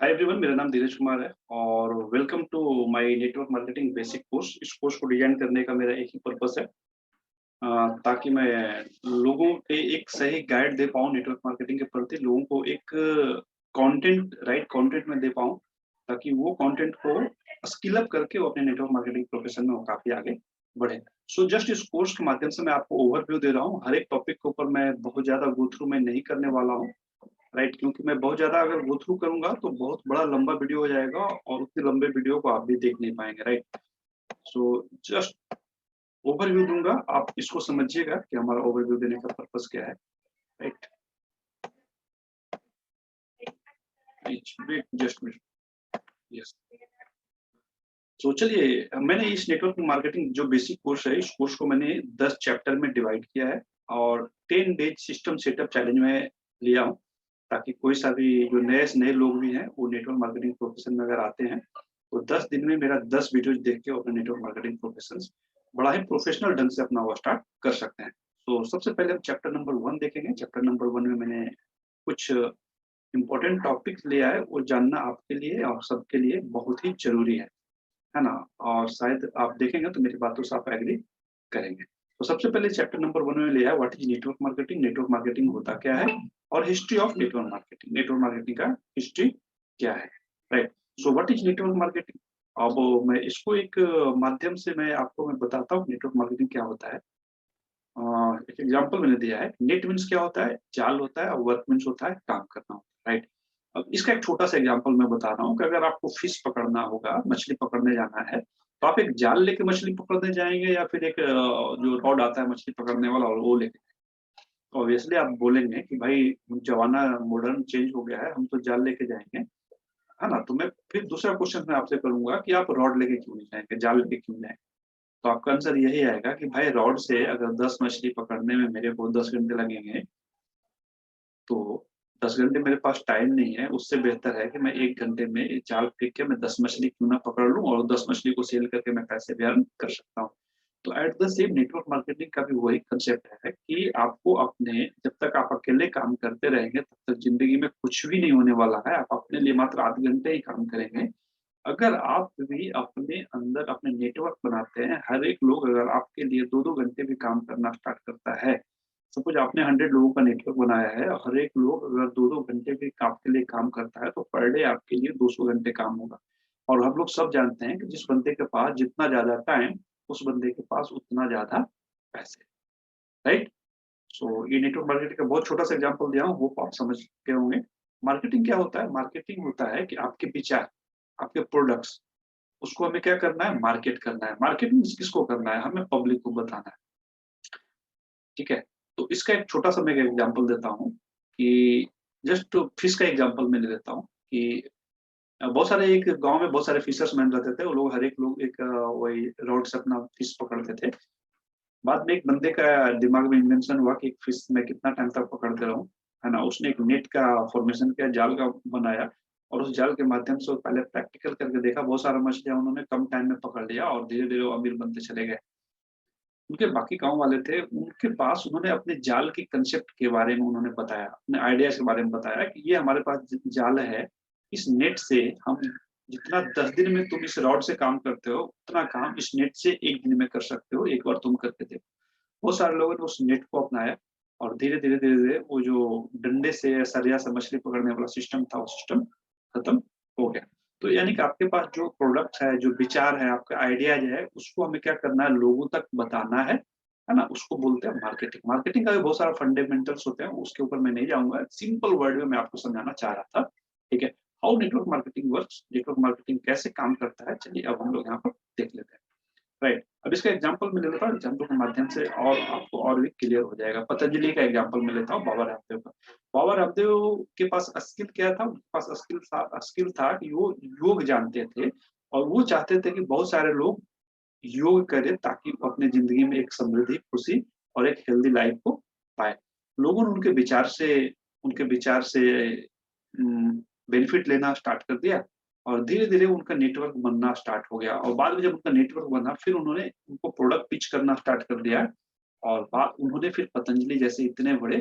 Hi everyone, मेरा नाम धीरज कुमार है और welcome to my network marketing basic course. इस कोर्स को डिजाइन करने का मेरा एक ही पर्पस है, ताकि मैं लोगों के एक सही गाइड दे पाऊँ नेटवर्क मार्केटिंग के प्रति, लोगों को एक कंटेंट राइट कंटेंट में दे पाऊँ, ताकि वो कंटेंट को स्किल अप करके वो अपने नेटवर्क मार्केटिंग प्रोफेशन में वो काफी आगे बढ़े। सो जस्ट इस कोर्स के माध्यम से मैं आपको ओवरव्यू दे रहा हूँ। हर एक टॉपिक के ऊपर मैं बहुत ज्यादा गो थ्रू मैं नहीं करने वाला हूँ, राइट, क्योंकि मैं बहुत ज्यादा अगर गो थ्रू करूंगा तो बहुत बड़ा लंबा वीडियो हो जाएगा और उतने लंबे वीडियो को आप भी देख नहीं पाएंगे, राइट। सो जस्ट ओवरव्यू दूंगा, आप इसको समझिएगा कि हमारा ओवरव्यू देने का पर्पस क्या है, राइट। Just yes. तो चलिए, मैंने इस नेटवर्क मार्केटिंग जो बेसिक कोर्स है, इस कोर्स को मैंने 10 चैप्टर में डिवाइड किया है और 10 डेज सिस्टम सेटअप चैलेंज में लिया हूँ, ताकि कोई सा भी जो नए नए लोग भी हैं वो नेटवर्क मार्केटिंग प्रोफेशन में अगर आते हैं तो 10 दिन में मेरा 10 वीडियोज देख के अपने नेटवर्क मार्केटिंग प्रोफेशन बड़ा ही प्रोफेशनल ढंग से अपना वो स्टार्ट कर सकते हैं। तो सबसे पहले हम चैप्टर नंबर 1 देखेंगे। चैप्टर नंबर 1 में मैंने कुछ इंपॉर्टेंट टॉपिक्स लिया है, वो जानना आपके लिए और सबके लिए बहुत ही जरूरी है ना। और शायद आप देखेंगे तो मेरी बातों से आप एग्री करेंगे। तो सबसे पहले चैप्टर नंबर 1 में लिया है what is network marketing, network marketing होता क्या है, और history of network marketing, network marketing का हिस्ट्री क्या है, right. So what is network marketing. अब मैं इसको एक माध्यम से मैं बताता हूँ नेटवर्क मार्केटिंग क्या होता है। एक एग्जांपल मैंने दिया है। नेट मीन्स क्या होता है, जाल होता है, और वर्क मीन्स होता है काम करना होता है, राइट। अब इसका एक छोटा सा एग्जांपल मैं बता रहा हूँ कि अगर आपको फिश पकड़ना होगा, मछली पकड़ने जाना है, तो आप एक जाल लेके मछली पकड़ने जाएंगे या फिर एक जो रॉड आता है मछली पकड़ने वाला और वो लेके। तो ऑब्वियसली आप बोलेंगे कि भाई जमाना मॉडर्न चेंज हो गया है, हम तो जाल लेके जाएंगे, है ना। तो मैं फिर दूसरा क्वेश्चन मैं आपसे करूंगा कि आप रॉड लेके क्यों नहीं जाएंगे, जाल लेके क्यों जाएंगे। तो आपका आंसर यही आएगा कि भाई रॉड से अगर 10 मछली पकड़ने में मेरे को 10 घंटे लगेंगे, तो 10 घंटे मेरे पास टाइम नहीं है। उससे बेहतर है कि मैं 1 घंटे में जाल फेंक के मैं 10 मछली क्यों ना पकड़ लूं और 10 मछली को सेल करके मैं पैसे भी अर्न कर सकता हूँ। तो at the same network marketing का भी वही कंसेप्ट है कि आपको अपने, जब तक आप अकेले काम करते रहेंगे तब तक जिंदगी में कुछ भी नहीं होने वाला है। आप अपने लिए मात्र आधे घंटे ही काम करेंगे। अगर आप भी अपने अंदर अपने नेटवर्क बनाते हैं, हर एक लोग अगर आपके लिए 2-2 घंटे भी काम करना स्टार्ट करता है, सपोज आपने 100 लोगों का नेटवर्क बनाया है और हर एक लोग अगर 2-2 घंटे भी आपके लिए काम करता है, तो पर डे आपके लिए 200 घंटे काम होगा। और हम लोग सब जानते हैं कि जिस बंदे के पास जितना ज्यादा टाइम, उस बंदे के पास उतना ज्यादा पैसे, राइट। सो ये नेटवर्क मार्केटिंग का बहुत छोटा सा एग्जांपल दिया हूँ, होप आप समझ गए होंगे। मार्केटिंग क्या होता है, मार्केटिंग होता है कि आपके विचार, आपके प्रोडक्ट्स, उसको हमें क्या करना है, मार्केट करना है। मार्केटिंग किसको करना है, हमें पब्लिक को बताना है, ठीक है। तो इसका एक छोटा सा मैं एग्जांपल देता हूँ कि जस्ट फिश का एग्जांपल मैं ले लेता हूँ कि बहुत सारे एक गांव में बहुत सारे फिशर्समैन रहते थे। वो लोग हर एक लोग एक वही रोड से अपना फिश पकड़ते थे। बाद में एक बंदे का दिमाग में इन्वेंशन हुआ कि एक फिश मैं कितना टाइम तक पकड़ते रहूं, है ना। उसने एक नेट का फॉर्मेशन किया, जाल का बनाया, और उस जाल के माध्यम से वो पहले प्रैक्टिकल करके देखा, बहुत सारा मछलियां उन्होंने कम टाइम में पकड़ लिया और धीरे धीरे वो अमीर बनते चले गए। उनके बाकी गांव वाले थे, उनके पास उन्होंने अपने जाल के कंसेप्ट के बारे में उन्होंने बताया, अपने आइडिया के बारे में बताया कि ये हमारे पास जाल है, इस नेट से हम जितना 10 दिन में तुम इस रॉड से काम करते हो उतना काम इस नेट से एक दिन में कर सकते हो, एक बार तुम करके देखो। बहुत सारे लोगों ने उस नेट को अपनाया और धीरे धीरे धीरे धीरे वो जो डंडे से सरिया से मछली पकड़ने वाला सिस्टम था, वो सिस्टम खत्म हो गया। तो यानी कि आपके पास जो प्रोडक्ट है, जो विचार है, आपका आइडिया जो है, उसको हमें क्या करना है, लोगों तक बताना है ना। उसको बोलते हैं मार्केटिंग। मार्केटिंग का भी बहुत सारा फंडामेंटल्स होते हैं, उसके ऊपर मैं नहीं जाऊंगा, सिंपल वर्ड में मैं आपको समझाना चाह रहा था, ठीक है। How network marketing works, network marketing कैसे काम करता है, चलिए अब हम लोग यहाँ पर देख लेते हैं, राइट। अब इसका एग्जांपल मैं ले लेता हूँ, एग्जांपल के माध्यम से और आपको और भी क्लियर हो जाएगा। पतंजलि का एग्जांपल मैं लेता हूँ, बाबा रामदेव का। बाबा रामदेव के पास स्किल क्या था, उनके पास स्किल था कि वो योग जानते थे और वो चाहते थे कि बहुत सारे लोग योग करें, ताकि वो अपने जिंदगी में एक समृद्धि, खुशी और एक हेल्दी लाइफ को पाए। लोगों ने उनके विचार से बेनिफिट लेना स्टार्ट कर दिया और धीरे धीरे उनका नेटवर्क बनना स्टार्ट हो गया। और बाद में जब उनका नेटवर्क बना, फिर उन्होंने उनको प्रोडक्ट पिच करना स्टार्ट कर दिया। और उन्होंने फिर पतंजलि जैसे इतने बड़े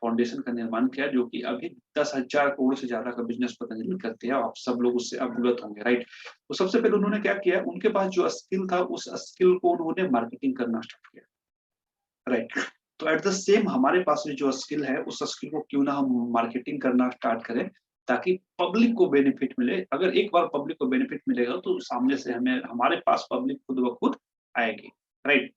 फाउंडेशन का निर्माण किया, जो कि अभी 10,000 करोड़ से ज्यादा का बिजनेस पतंजलि करते हैं। आप सब लोग उससे अवगत होंगे, राइट। तो सबसे पहले उन्होंने क्या किया, उनके पास जो स्किल था उस स्किल को उन्होंने मार्केटिंग करना स्टार्ट किया, राइट। तो एट द सेम हमारे पास में जो स्किल है उस स्किल को क्यों ना हम मार्केटिंग करना स्टार्ट करें, ताकि पब्लिक को बेनिफिट मिले। अगर एक बार पब्लिक को बेनिफिट मिलेगा तो सामने से हमें हमारे पास पब्लिक खुद ब खुद आएगी, राइट।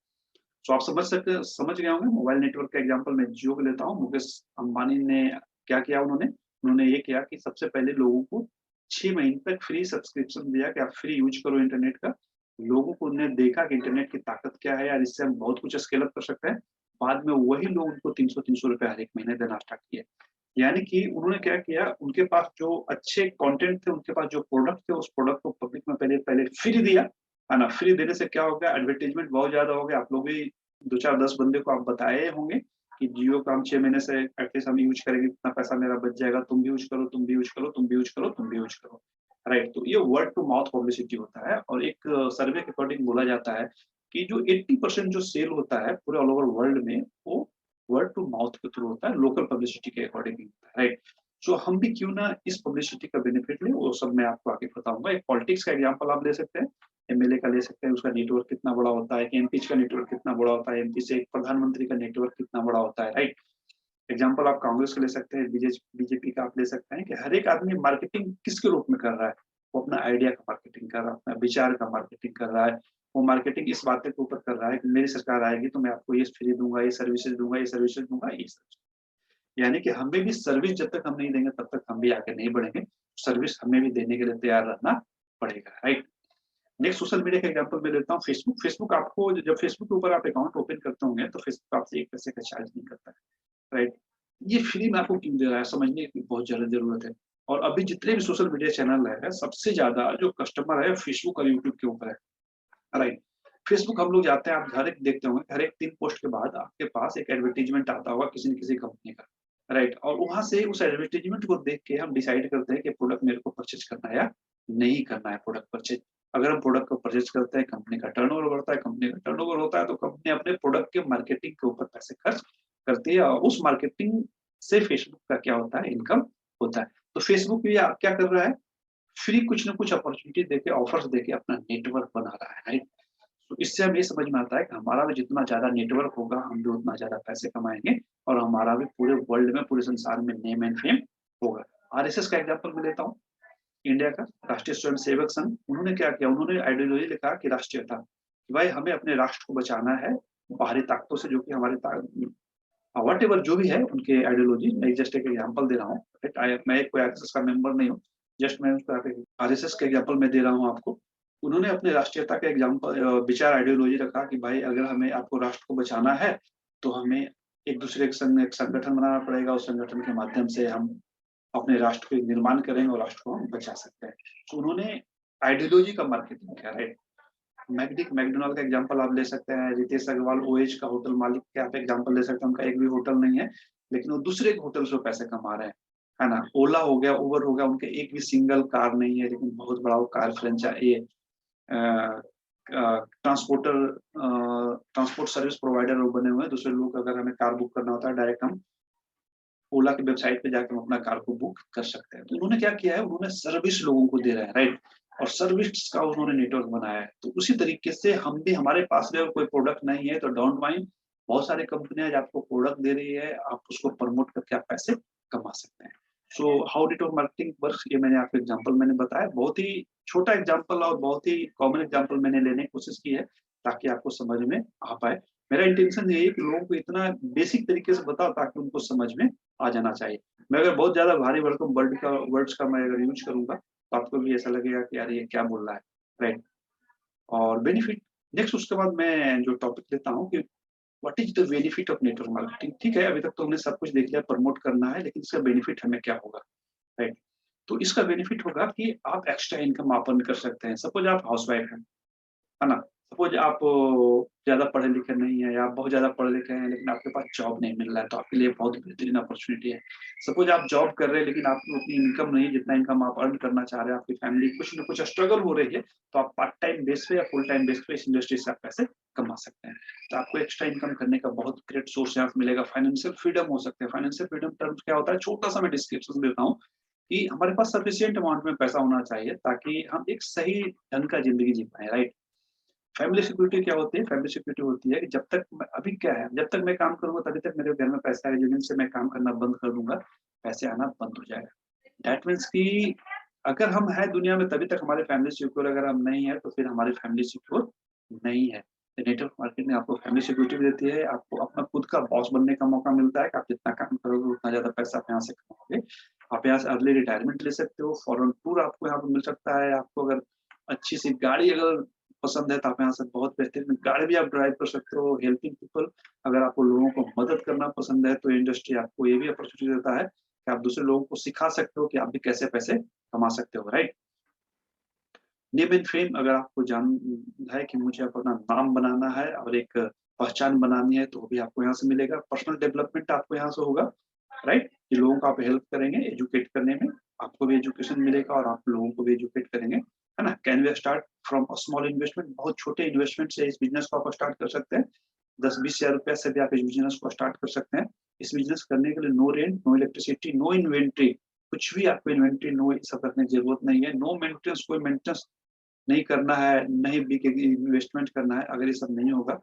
तो आप समझ गए होंगे। मोबाइल नेटवर्क का एग्जांपल मैं जियो को लेता हूँ। मुकेश अंबानी ने क्या किया, उन्होंने ये किया कि सबसे पहले लोगों को 6 महीने तक फ्री सब्सक्रिप्शन दिया कि आप फ्री यूज करो इंटरनेट का। लोगों को उन्होंने देखा कि इंटरनेट की ताकत क्या है यार, इससे हम बहुत कुछ स्केल अप कर सकते हैं। बाद में वही लोग उनको 300 रुपए हर एक महीने देना स्टार्ट किए। यानी कि उन्होंने क्या किया, उनके पास जो अच्छे कंटेंट थे, उनके पास जो प्रोडक्ट थे, उस प्रोडक्ट को पब्लिक में पहले पहले फ्री दिया, है ना। फ्री देने से क्या हो गया, एडवर्टाइजमेंट बहुत ज्यादा हो गया। आप लोग भी 2 4 10 बंदे को आप बताए होंगे कि जियो का हम 6 महीने से एटलीस्ट हम यूज करेंगे, कितना पैसा मेरा बच जाएगा, तुम भी यूज करो, तुम भी यूज करो, तुम भी यूज करो, तुम भी यूज करो, राइट। तो ये वर्ड टू माउथ पब्लिसिटी होता है। और एक सर्वे के अकॉर्डिंग बोला जाता है कि जो 80% जो सेल होता है पूरे ऑल ओवर वर्ल्ड में, वो वर्ड टू माउथ के थ्रू होता है, लोकल पब्लिसिटी के अकॉर्डिंग होता है, राइट। सो हम भी क्यों ना इस पब्लिसिटी का बेनिफिट लें, वो सब मैं आपको आगे बताऊंगा। एक पॉलिटिक्स का एग्जांपल आप ले सकते हैं, एमएलए का ले सकते हैं, उसका नेटवर्क कितना बड़ा होता है, एमपी का नेटवर्क कितना बड़ा होता है, एमपी से एक प्रधानमंत्री का नेटवर्क कितना बड़ा होता है, राइट। एग्जाम्पल आप कांग्रेस का ले सकते हैं, बीजेपी का आप ले सकते हैं कि हर एक आदमी मार्केटिंग किसके रूप में कर रहा है, वो अपना आइडिया का मार्केटिंग कर रहा है, अपना विचार का मार्केटिंग कर रहा है। वो मार्केटिंग इस बात के ऊपर कर रहा है कि मेरी सरकार आएगी तो मैं आपको ये फ्री दूंगा, ये सर्विसेज दूंगा, ये सर्विसेज दूंगा, ये सर्विस। यानी कि हमें भी सर्विस जब तक हम नहीं देंगे तब तक हम भी आगे नहीं बढ़ेंगे। सर्विस हमें भी देने के लिए तैयार रहना पड़ेगा, राइट। नेक्स्ट सोशल मीडिया का एग्जांपल मैं लेता हूँ, फेसबुक। फेसबुक आपको जब फेसबुक के ऊपर आप अकाउंट ओपन करते होंगे तो फेसबुक आपसे 1 पैसे का चार्ज नहीं करता है, राइट। ये फ्री में आपको क्यों दे रहा है, समझने की बहुत ज्यादा जरूरत है। और अभी जितने भी सोशल मीडिया चैनल है, सबसे ज्यादा जो कस्टमर है फेसबुक और यूट्यूब के ऊपर है, राइट। फेसबुक हम लोग जाते हैं, आप हर एक देखते होंगे, हर एक 3 पोस्ट के बाद आपके पास एक एडवर्टीजमेंट आता होगा किसी न किसी कंपनी का, राइट। और वहां से उस एडवर्टीजमेंट को देख के हम डिसाइड करते हैं कि प्रोडक्ट मेरे को परचेज करना है या नहीं करना है प्रोडक्ट परचेज। अगर हम प्रोडक्ट को परचेज करते हैं, कंपनी का टर्नओवर बढ़ता है, कंपनी का टर्नओवर होता है तो कंपनी अपने प्रोडक्ट के मार्केटिंग के ऊपर पैसे खर्च करती है, और उस मार्केटिंग से फेसबुक का क्या होता है, इनकम होता है। तो फेसबुक भी आप क्या कर रहा है, फ्री कुछ ना कुछ अपॉर्चुनिटी देके, ऑफर्स देके अपना नेटवर्क बना रहा है, राइट। तो इससे हमें समझ में आता है कि हमारा भी जितना ज्यादा नेटवर्क होगा हम भी उतना ज्यादा पैसे कमाएंगे, और हमारा भी पूरे वर्ल्ड में, पूरे संसार में नेम एंड फेम होगा। आरएसएस का एग्जांपल मैं लेता हूँ, इंडिया का राष्ट्रीय स्वयं सेवक संघ। उन्होंने क्या किया, उन्होंने आइडियोलॉजी लिखा कि राष्ट्रीयता, कि भाई हमें अपने राष्ट्र को बचाना है बाहरी ताकतों से, जो कि हमारे वट एवर जो भी है उनके आइडियोलॉजी। मैं जस्ट एक एग्जाम्पल दे रहा हूँ, मैं कोई आरएसएस का मेंबर नहीं हूँ, जस्ट मैं आरएसएस का एग्जाम्पल मैं दे रहा हूँ आपको। उन्होंने अपने राष्ट्रीयता का एग्जाम्पल विचार आइडियोलॉजी रखा कि भाई अगर हमें आपको राष्ट्र को बचाना है तो हमें एक दूसरे के संग एक संगठन बनाना पड़ेगा, उस संगठन के माध्यम से हम अपने राष्ट्र को निर्माण करेंगे और राष्ट्र को हम बचा सकते हैं। तो उन्होंने आइडियोलॉजी का मार्केटिंग किया, राइट। मैकडोनाल्ड का एग्जांपल आप ले सकते हैं, रितेश अग्रवाल ओएच का होटल मालिक के आप एग्जांपल ले सकते हैं। उनका एक भी होटल नहीं है, लेकिन वो दूसरे के होटल से पैसे कमा रहे हैं, है ना। ओला हो गया, उबर हो गया, उनके एक भी सिंगल कार नहीं है, लेकिन बहुत बड़ा वो car franchisee, transport service provider बने हुए हैं। दूसरे लोग अगर हमें कार बुक करना होता है, डायरेक्ट हम ओला की वेबसाइट पे जाकर हम अपना कार को बुक कर सकते हैं। तो उन्होंने क्या किया है, उन्होंने सर्विस लोगों को दे रहे हैं, राइट। और सर्विस का उन्होंने नेटवर्क बनाया है। तो उसी तरीके से हम भी, हमारे पास में कोई प्रोडक्ट नहीं है तो डोंट माइंड, बहुत सारी कंपनियां आपको प्रोडक्ट दे रही है, आप उसको प्रमोट करके आप पैसे कमा सकते हैं। So how network marketing works, ये मैंने आपको एग्जांपल मैंने बताया, बहुत ही छोटा एग्जांपल और बहुत ही कॉमन एग्जांपल मैंने लेने की कोशिश की है ताकि आपको समझ में आ पाए। मेरा इंटेंशन यही है कि लोगों को इतना बेसिक तरीके से बताओ ताकि उनको समझ में आ जाना चाहिए। मैं अगर बहुत ज्यादा भारी भरकम वर्ड्स का मैं अगर यूज करूंगा तो आपको भी ऐसा लगेगा कि यार ये क्या बोल रहा है, राइट। और बेनिफिट, नेक्स्ट उसके बाद मैं जो टॉपिक लेता हूँ कि what is the benefit of network marketing. ठीक है, अभी तक तो हमने सब कुछ देख लिया, प्रमोट करना है, लेकिन इसका बेनिफिट हमें क्या होगा, राइट। तो इसका बेनिफिट होगा कि आप एक्स्ट्रा इनकम अर्न कर सकते हैं। सपोज आप हाउस वाइफ है ना, सपोज आप ज्यादा पढ़े लिखे नहीं है या आप बहुत ज्यादा पढ़े लिखे हैं लेकिन आपके पास जॉब नहीं मिल रहा है, तो आपके लिए बहुत बेहतरीन अपॉर्चुनिटी है। सपोज आप जॉब कर रहे हैं लेकिन आपकी उतनी इनकम नहीं है जितना इनकम आप अर्न करना चाह रहे हैं, आपकी फैमिली कुछ ना कुछ स्ट्रगल हो रही है, तो आप पार्ट टाइम बेस पे या फुल टाइम बेस पे इस इंडस्ट्री से आप पैसे कमा सकते हैं। तो आपको एक्स्ट्रा इनकम करने का बहुत ग्रेट सोर्स यहाँ से मिलेगा। फाइनेंशियल फ्रीडम हो सकते हैं। फाइनेंशियल फ्रीडम टर्म्स क्या होता है, छोटा सा मैं डिस्क्रिप्शन देता हूँ कि हमारे पास सफिशियंट अमाउंट में पैसा होना चाहिए ताकि हम एक सही ढंग का जिंदगी जी पाए, राइट। फैमिली सिक्योरिटी क्या होती है? फैमिली सिक्योरिटी होती है कि जब तक अभी क्या है, जब तक मैं काम करूंगा तभी तक मेरे घर में पैसा है, जिस दिन से मैं काम करना बंद कर दूंगा पैसे आना बंद हो जाएगा। दैट मीन्स कि अगर हम है दुनिया में तभी तक हमारी फैमिली सिक्योर, अगर हम नहीं है तो फिर हमारी फैमिली सिक्योर नहीं है। नेटवर्क मार्केटिंग आपको फैमिली सिक्योरिटी भी देती है, आपको अपना खुद का बॉस बनने का मौका मिलता है कि आप जितना काम करोगे उतना ज्यादा पैसा आप यहाँ से कमाओगे। आप यहाँ से अर्ली रिटायरमेंट ले सकते हो, फॉरेन टूर आपको यहाँ पे मिल सकता है, आपको अगर अच्छी सी गाड़ी अगर पसंद है तो आप यहाँ से बहुत बेहतरीन गाड़ी भी आप ड्राइव कर सकते हो। हेल्पिंग पीपल, अगर आपको लोगों को मदद करना पसंद है तो इंडस्ट्री आपको ये भी अपॉर्चुनिटी देता है कि आप दूसरे लोगों को सिखा सकते हो कि आप भी कैसे पैसे कमा सकते हो, राइट। नेम एंड फेम, अगर आपको जान है कि मुझे अपना नाम बनाना है और एक पहचान बनानी है तो भी आपको यहाँ से मिलेगा। पर्सनल डेवलपमेंट आपको यहाँ से होगा, राइट, कि लोगों को आप हेल्प करेंगे एजुकेट करने में, आपको भी एजुकेशन मिलेगा और आप लोगों को भी एजुकेट करेंगे, है ना। Can we start from a small investment, बहुत छोटे इन्वेस्टमेंट से इस बिजनेस को आप स्टार्ट कर सकते हैं। 10-20 हजार रुपया से भी आप इस बिजनेस को स्टार्ट कर सकते हैं। इस बिजनेस करने के लिए no rent, no electricity, no inventory, कुछ भी आपको इन्वेंट्री नो सब रखने की जरूरत नहीं है। नो मेंटेनेंस, कोई मेंटेनेंस नहीं करना है, नहीं भी इन्वेस्टमेंट करना है। अगर ये सब नहीं होगा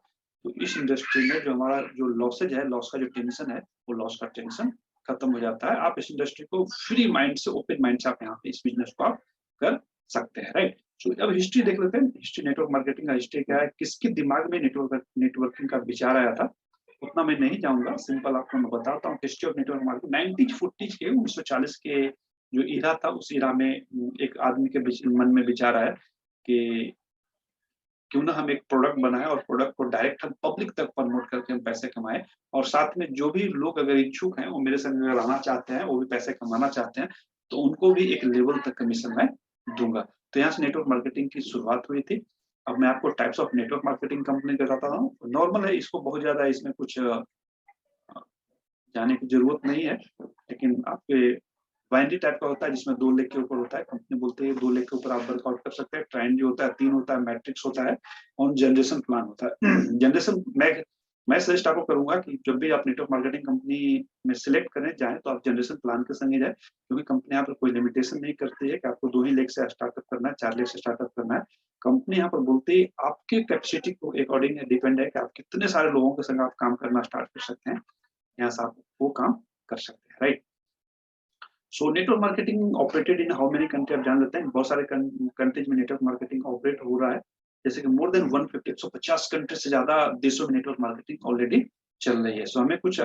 तो इस इंडस्ट्री में जो हमारा जो लॉसेज है, लॉस का जो टेंशन है, वो लॉस का टेंशन खत्म हो जाता है। आप इस इंडस्ट्री को फ्री माइंड से, ओपन माइंड से आप यहाँ पे इस बिजनेस को आप कर सकते हैं, राइट। सो अब हिस्ट्री देख लेते हैं। हिस्ट्री, नेटवर्क मार्केटिंग का हिस्ट्री क्या है, किसके दिमाग में नेटवर्किंग का विचार आया था, उतना मैं नहीं जाऊंगा, सिंपल आपको मैं बताता हूँ। हिस्ट्री ऑफ नेटवर्क मार्केटिंग 1940 के 1940 के जो इरा था, उस इरा में एक आदमी के मन में विचार आया कि क्यों ना हम एक प्रोडक्ट बनाएं और प्रोडक्ट को डायरेक्ट हम पब्लिक तक प्रमोट करके हम पैसे कमाएं, और साथ में जो भी लोग अगर इच्छुक हैं वो मेरे संग अगर आना चाहते हैं, वो भी पैसे कमाना चाहते हैं, तो उनको भी एक लेवल तक कमीशन मैं दूंगा। तो यहाँ से नेटवर्क मार्केटिंग की शुरुआत हुई थी। अब मैं आपको types of network marketing company बताता हूँ। नॉर्मल है, इसको बहुत ज्यादा इसमें कुछ जाने की जरूरत नहीं है, लेकिन आपके बाइनरी टाइप का होता है जिसमें 2 लेख के ऊपर होता है। कंपनी बोलते हैं 2 लेख के ऊपर आप वर्कआउट कर सकते हैं। ट्रेंड जो होता है 3 होता है, मैट्रिक्स होता है और जनरेशन प्लान होता है। जनरेशन मैं सजेस्ट आपको करूंगा कि जब भी आप नेटवर्क मार्केटिंग कंपनी में सिलेक्ट करें जाए तो आप जनरेशन प्लान के संग ही जाए, क्योंकि कंपनी यहाँ पर कोई लिमिटेशन नहीं करती है कि आपको 2 ही लेख से स्टार्टअप करना है, 4 लेख से स्टार्टअप करना है। कंपनी यहाँ पर बोलती है आपके कैपेसिटी को अकॉर्डिंग डिपेंड है कि आप कितने सारे लोगों के संग आप काम करना स्टार्ट कर सकते हैं, यहाँ से आप वो काम कर सकते हैं, right. So network marketing operated in how many country, आप जान लेते हैं। बहुत सारे कंट्रीज में नेटवर्क मार्केटिंग ऑपरेट हो रहा है, जैसे कि मोर देन 150 कंट्री से ज्यादा देशों में नेटवर्क मार्केटिंग ऑलरेडी चल रही है। सो हमें कुछ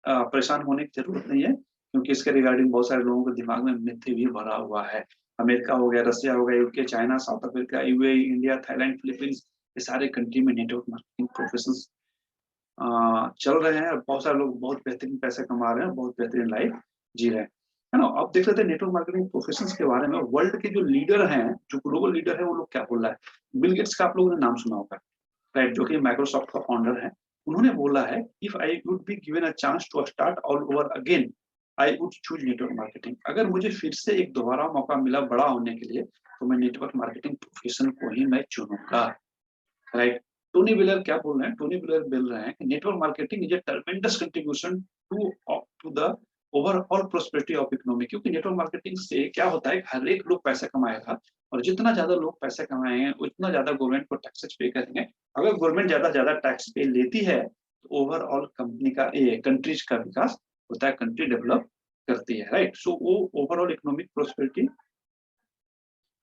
परेशान होने की जरूरत नहीं है, क्योंकि इसके रिगार्डिंग बहुत सारे लोगों के दिमाग में मिथ्य भी भरा हुआ है। अमेरिका हो गया, रसिया हो गया, UK, China, south Africa, UAE, India, Thailand, Philippines, ये सारे कंट्री में नेटवर्क मार्केटिंग प्रोफेशन चल रहे हैं और बहुत सारे लोग बहुत बेहतरीन पैसे कमा रहे हैं, बहुत बेहतरीन लाइफ जी रहे हैं, है ना। अब देख लेते हैं नेटवर्क मार्केटिंग प्रोफेशंस के बारे में। वर्ल्ड के जो लीडर हैं, जो ग्लोबल लीडर है, वो लोग क्या बोल रहा है। बिल गेट्स का आप लोगों ने नाम सुना होगा, राइट, जो कि माइक्रोसॉफ्ट का फाउंडर है। उन्होंने बोला है, if I would be given a chance to start all over again, I would choose network marketing. अगर मुझे फिर से एक दोबारा मौका मिला बड़ा होने के लिए, तो मैं नेटवर्क मार्केटिंग प्रोफेशन को ही मैं चुनूंगा, राइट। टोनी ब्लेयर क्या बोल रहे हैं? टोनी ब्लेयर बोल रहे हैं कि network marketing is a tremendous contribution to the overall prosperity of economy. क्योंकि नेटवर्क मार्केटिंग से क्या होता है, हर एक लोग पैसे कमाएगा, और जितना ज्यादा लोग पैसे कमाएंगे उतना ज्यादा गवर्नमेंट को टैक्सेस पे करेंगे। अगर गवर्नमेंट ज्यादा टैक्स पे लेती है तो ओवरऑल कंपनी का, कंट्रीज का विकास होता है, कंट्री डेवलप करती है, राइट। सो वो overall economic prosperity.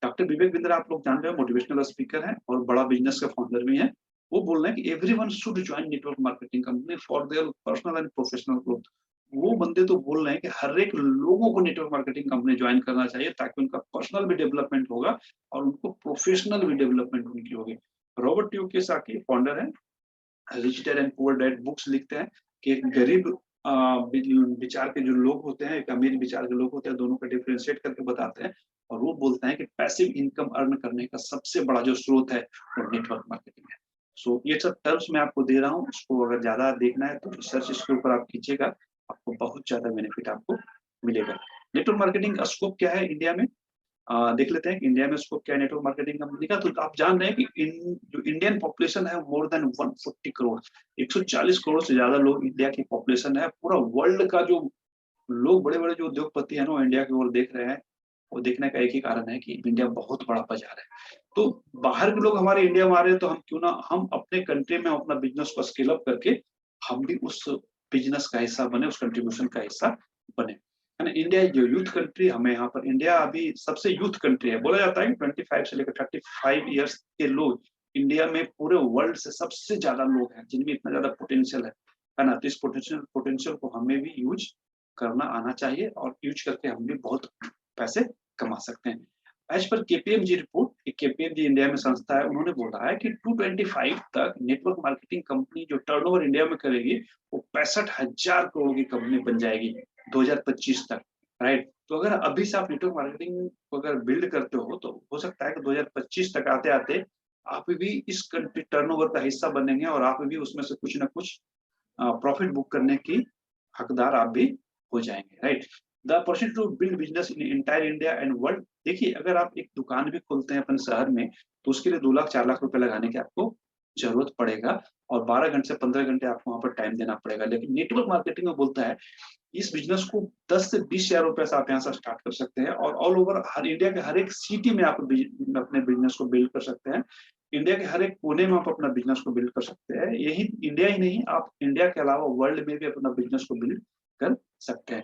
Doctor Vivek Bindra आप लोग जान रहे हो, मोटिवेशनल स्पीकर हैं और बड़ा बिजनेस का फाउंडर भी हैं। वो बोल रहे हैं कि everyone should join network marketing company for their personal and professional growth. वो बंदे तो बोल रहे हैं कि हर एक लोगों को नेटवर्क मार्केटिंग कंपनी ज्वाइन करना चाहिए, ताकि उनका पर्सनल भी डेवलपमेंट होगा और उनको प्रोफेशनल भी डेवलपमेंट उनकी होगी। रॉबर्ट कियोसाकी फाउंडर है, rich dad and poor dad books लिखते हैं कि एक गरीब विचार के जो लोग होते हैं, एक अमीर विचार के लोग होते हैं, दोनों का डिफरेंशिएट करके बताते हैं। और वो बोलते हैं कि पैसिव इनकम अर्न करने का सबसे बड़ा जो स्रोत है वो नेटवर्क मार्केटिंग है। सो ये सब टर्म्स मैं आपको दे रहा हूँ, इसको अगर ज्यादा देखना है तो रिसर्च इसके ऊपर आप कीजिएगा, आपको बहुत ज्यादा बेनिफिट आपको मिलेगा। नेटवर्क मार्केटिंग स्कोप क्या है इंडिया में, देख लेते हैं कि इंडिया में स्कोप क्या है नेटवर्क मार्केटिंग कंपनी का। तो आप जान रहे हैं कि जो इंडियन पॉपुलेशन है मोर देन 140 करोड़, 140 करोड़ से ज्यादा लोग इंडिया की पॉपुलेशन है। पूरा वर्ल्ड का जो लोग, बड़े बड़े जो उद्योगपति है ना, इंडिया की ओर देख रहे हैं। वो देखने का एक ही कारण है कि इंडिया बहुत बड़ा बाजार है। तो बाहर के लोग हमारे इंडिया में आ रहे हैं, तो हम क्यों ना हम अपने कंट्री में अपना बिजनेस को स्केल अप करके हम भी उस बिजनेस का हिस्सा बने, उस कंट्रीब्यूशन का हिस्सा बने, है ना। इंडिया जो यूथ कंट्री, हमें यहाँ पर इंडिया अभी सबसे यूथ कंट्री है। बोला जाता है कि 25 से लेकर 35 ईयर्स के लोग इंडिया में पूरे वर्ल्ड से सबसे ज्यादा लोग हैं जिनमें इतना ज्यादा पोटेंशियल है ना। तो इस पोटेंशियल को हमें भी यूज करना आना चाहिए, और यूज करके हम भी बहुत पैसे कमा सकते हैं। As per KPMG report, KPMG India में संस्था है, उन्होंने बोला है कि 225 तक नेटवर्क मार्केटिंग कंपनी जो टर्नओवर इंडिया में करेगी वो 65,000 करोड़ की कंपनी बन जाएगी 2025 तक, राइट। तो अगर अभी से आप नेटवर्क मार्केटिंग को अगर बिल्ड करते हो तो हो सकता है कि 2025 तक आते आते आप भी इस टर्नओवर का हिस्सा बनेंगे, और आप भी उसमें से कुछ ना कुछ प्रॉफिट बुक करने की हकदार आप भी हो जाएंगे, right. The opportunity to build business in entire India and world. देखिए, अगर आप एक दुकान भी खोलते हैं अपने शहर में, तो उसके लिए 2 लाख 4 लाख रुपए लगाने की आपको जरूरत पड़ेगा, और 12 घंटे से 15 घंटे आपको वहां पर टाइम देना पड़ेगा। लेकिन नेटवर्क मार्केटिंग में बोलता है इस बिजनेस को 10 से 20 हजार रुपए से आप यहाँ से स्टार्ट कर सकते हैं, और ऑल ओवर हर इंडिया के हर एक सिटी में आप अपने बिजनेस को बिल्ड कर सकते हैं। इंडिया के हर एक कोने में आप अपना बिजनेस को बिल्ड कर सकते हैं। यही इंडिया ही नहीं, आप इंडिया के अलावा वर्ल्ड में भी अपना बिजनेस को बिल्ड कर सकते हैं।